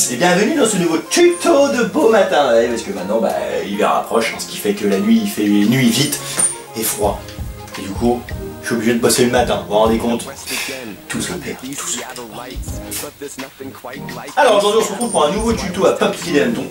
tous et bienvenue dans ce nouveau tuto de beau matin, ouais, parce que maintenant l'hiver approche, hein, ce qui fait que la nuit il fait nuit vite et froid. Et du coup, je suis obligé de bosser le matin, vous vous rendez compte? Tous le père, tous le père. Alors aujourd'hui on se retrouve pour un nouveau tuto à papier d'hanneton.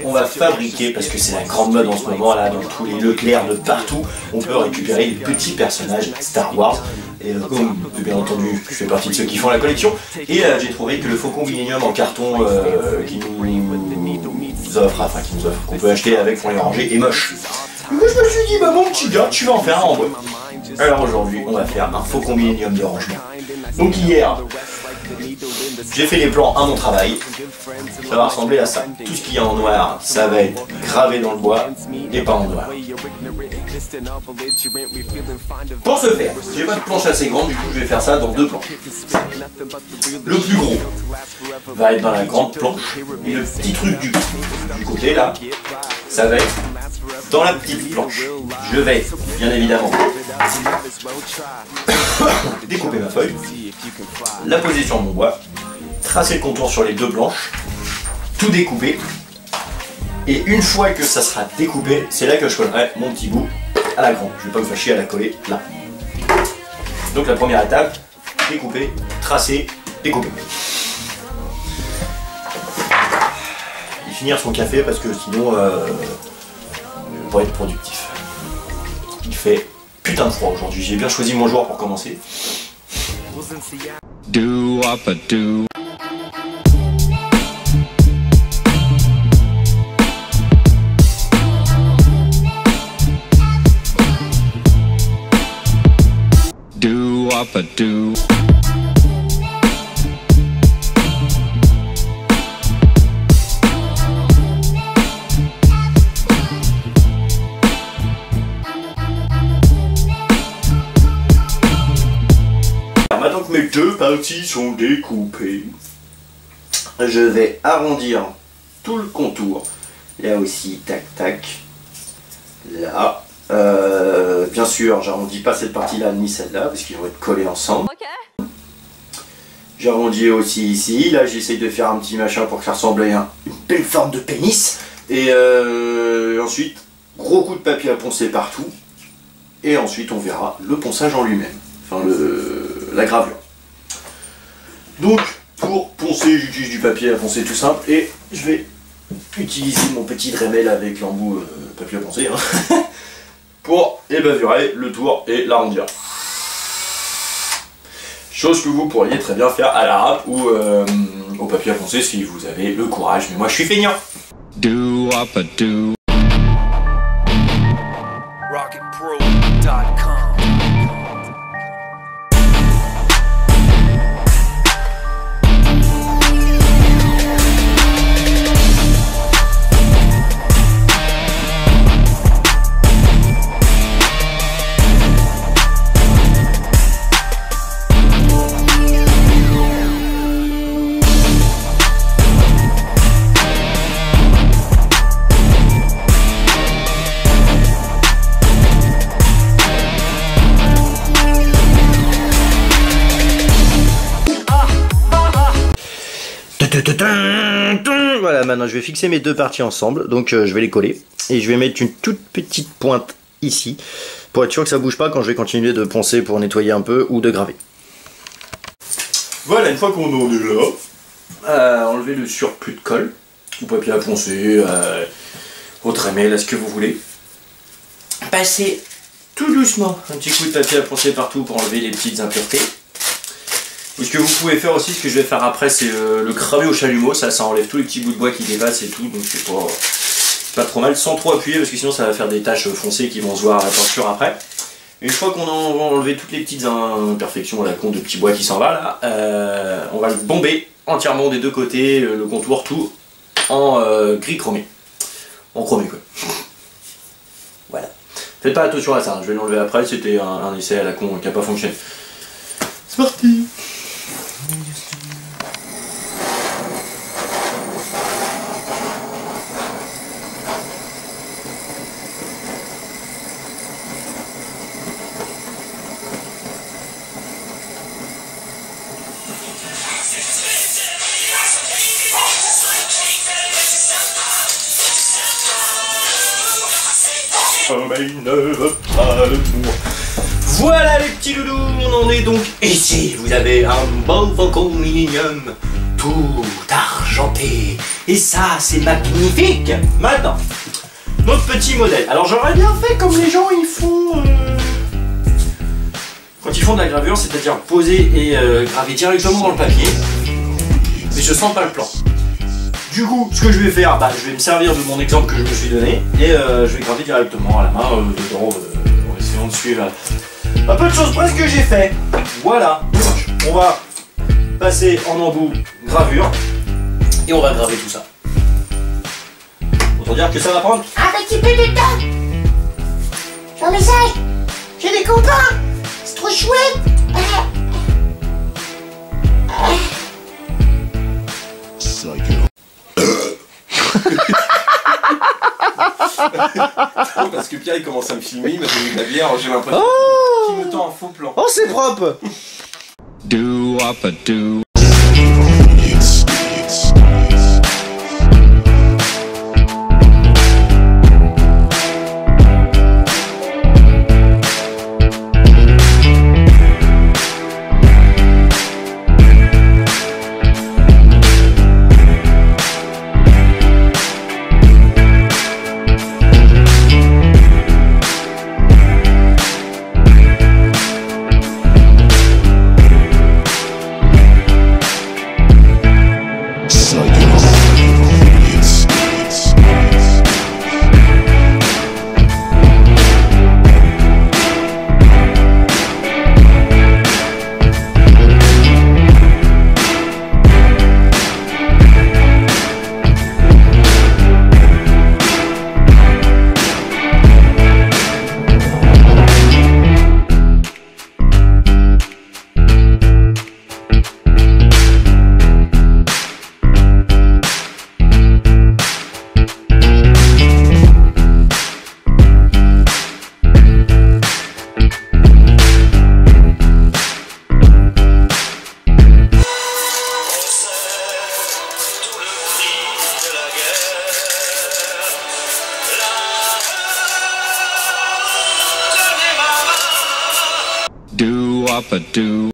On va fabriquer, parce que c'est la grande mode en ce moment là, dans tous les Leclerc de partout, on peut récupérer des petits personnages Star Wars. Et comme bien entendu je fais partie de ceux qui font la collection, et j'ai trouvé que le Faucon Millenium en carton qui nous offre, qu'on peut acheter avec pour les ranger, est moche. Du coup je me suis dit, bah mon petit gars, tu vas en faire un en bois. Alors aujourd'hui on va faire un Faucon Millenium de rangement. Donc hier, j'ai fait les plans à mon travail, ça va ressembler à ça. Tout ce qu'il y a en noir, ça va être gravé dans le bois et pas en noir. Pour ce faire, j'ai pas de planche assez grande, du coup je vais faire ça dans deux planches. Le plus gros va être dans la grande planche, et le petit truc du côté là, ça va être dans la petite planche. Je vais, bien évidemment, découper ma feuille, la poser sur mon bois, tracer le contour sur les deux planches, tout découper, et une fois que ça sera découpé, c'est là que je collerai mon petit bout à la grande. Je vais pas me faire chier à la coller là. Donc la première étape, découper, tracer, découper. Et finir son café parce que sinon, pour être productif. Il fait putain de froid aujourd'hui. J'ai bien choisi mon jour pour commencer. Do up a do. Do up a do. Maintenant que mes deux parties sont découpées, je vais arrondir tout le contour. Là aussi, tac tac. Là. Bien sûr, j'arrondis pas cette partie-là ni celle-là parce qu'ils vont être collés ensemble. Okay. J'arrondis aussi ici. Là, j'essaye de faire un petit machin pour que ça ressemble à une belle forme de pénis. Et ensuite, gros coup de papier à poncer partout. Et ensuite, on verra le ponçage en lui-même. Enfin, la gravure. Donc, pour poncer, j'utilise du papier à poncer tout simple. Et je vais utiliser mon petit Dremel avec l'embout papier à poncer. Hein. Pour ébavurer le tour et l'arrondir. Chose que vous pourriez très bien faire à la râpe ou au papier à poncer si vous avez le courage, mais moi je suis feignant. Do up a do. RocketPro.com. Voilà, maintenant je vais fixer mes deux parties ensemble, donc je vais les coller et je vais mettre une toute petite pointe ici pour être sûr que ça bouge pas quand je vais continuer de poncer pour nettoyer un peu ou de graver. Voilà, une fois qu'on en est là, enlevez le surplus de colle, ou papier à poncer, au Dremel, à ce que vous voulez. Passez tout doucement un petit coup de papier à poncer partout pour enlever les petites impuretés. Et ce que vous pouvez faire aussi, ce que je vais faire après, c'est le cramer au chalumeau. Ça enlève tous les petits bouts de bois qui dépassent et tout, donc c'est pas trop mal, sans trop appuyer parce que sinon ça va faire des taches foncées qui vont se voir à la peinture après. Une fois qu'on a enlevé toutes les petites imperfections à la con de petits bois qui s'en va là, on va le bomber entièrement des deux côtés, le contour, tout en gris chromé. En chromé quoi. Voilà. Faites pas attention à ça, hein. Je vais l'enlever après, c'était un essai à la con qui n'a pas fonctionné. C'est parti. sommeil ne veut pas de moi. Voilà les petits loulous, on en est donc ici. Vous avez un beau Faucon Millenium, tout argenté. Et ça, c'est magnifique. Maintenant, notre petit modèle. Alors j'aurais bien fait comme les gens ils font quand ils font de la gravure, c'est-à-dire poser et graver directement dans le papier. Mais je sens pas le plan. Du coup, ce que je vais faire, je vais me servir de mon exemple que je me suis donné et je vais graver directement à la main dedans en essayant de suivre un peu de choses près ce que j'ai fait. Voilà. On va passer en embout gravure et on va graver tout ça. Autant dire que ça va prendre un petit peu de temps. Jean-Michel, j'ai des copains. C'est trop chouette. Parce que Pierre il commence à me filmer, il m'a donné de la bière, j'ai l'impression qu'il me tend un faux plan. Oh, c'est propre. Do up a do. Do up a do.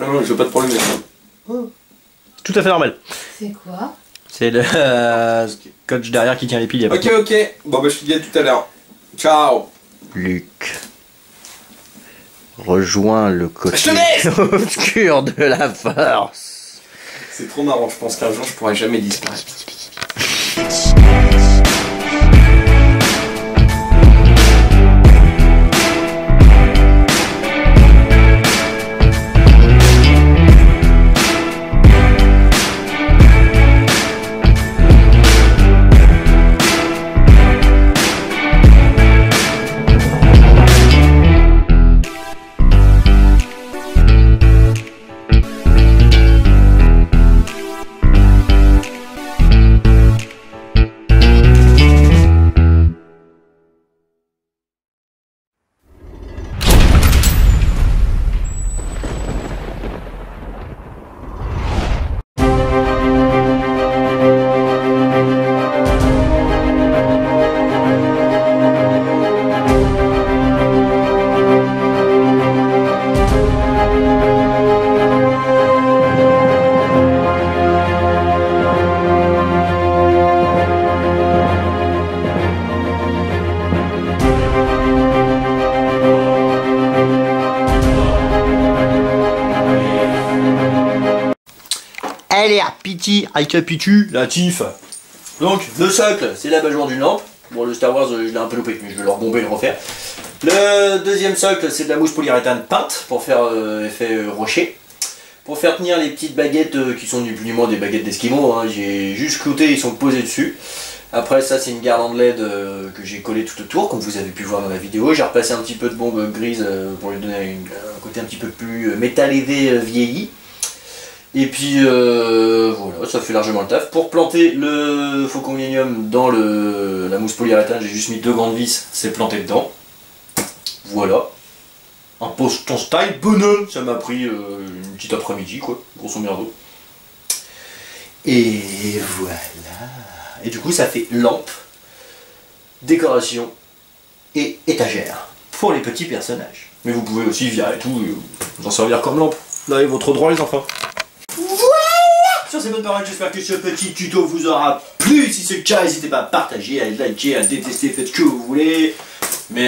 Non, je veux pas de problème avec ça. Tout à fait normal. C'est quoi? C'est le coach derrière qui tient les piles. Ok, ok. Bon, bah, je te dis à tout à l'heure. Ciao. Luc. Rejoins le côté Je te laisse. obscur de la force. C'est trop marrant, je pense qu'un jour je pourrai jamais disparaître. Elle est à piti, aïe pitu, la tif. Donc, le socle, c'est l'abat-jour d'une lampe. Bon, le Star Wars, je l'ai un peu loupé, mais je vais le rebomber et le refaire. Le deuxième socle, c'est de la mousse polyuréthane peinte pour faire effet rocher. Pour faire tenir les petites baguettes qui sont ni plus ni moins des baguettes d'Esquimaux, hein, j'ai juste clouté, ils sont posés dessus. Après ça c'est une garde LED que j'ai collée tout autour, comme vous avez pu voir dans la vidéo. J'ai repassé un petit peu de bombe grise pour lui donner un côté un petit peu plus métallisé vieilli. Et puis voilà, ça fait largement le taf. Pour planter le faucon millénium dans la mousse polyuréthane, j'ai juste mis 2 grandes vis, c'est planté dedans. Voilà. Un post en style bonhomme, ça m'a pris une petite après-midi quoi, grosso merdo. Et voilà. Et du coup ça fait lampe, décoration et étagère pour les petits personnages. Mais vous pouvez aussi virer et tout, vous en servir comme lampe. Vous avez votre droit les enfants. Voilà. Sur ces bonnes paroles, j'espère que ce petit tuto vous aura plu. Si c'est le cas, n'hésitez pas à partager, à liker, à détester, faites ce que vous voulez. Mais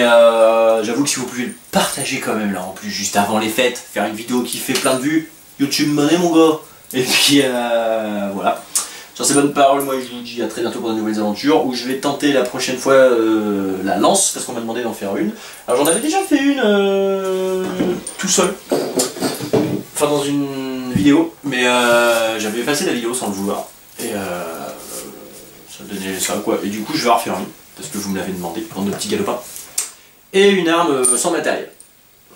j'avoue que si vous pouvez le partager quand même là, en plus juste avant les fêtes, faire une vidéo qui fait plein de vues, YouTube monnaie mon gars. Et puis voilà. Sur ces bonnes paroles, moi je vous dis à très bientôt pour de nouvelles aventures, où je vais tenter la prochaine fois la lance, parce qu'on m'a demandé d'en faire une. Alors j'en avais déjà fait une tout seul, enfin dans une vidéo, mais j'avais effacé la vidéo sans le vouloir. Et ça donnait ça quoi. Et du coup je vais en refaire une, parce que vous me l'avez demandé, dans de petits galopins. Et une arme sans matériel,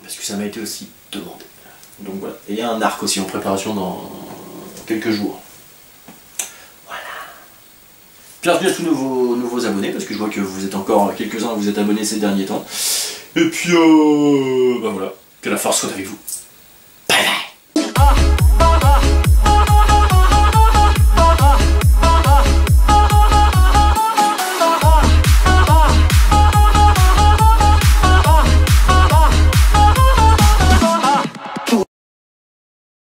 parce que ça m'a été aussi demandé. Donc voilà. Et un arc aussi en préparation dans quelques jours. Voilà. Bienvenue à tous nouveaux abonnés, parce que je vois que vous êtes encore quelques-uns à vous êtes abonnés ces derniers temps. Et puis bah voilà, que la force soit avec vous.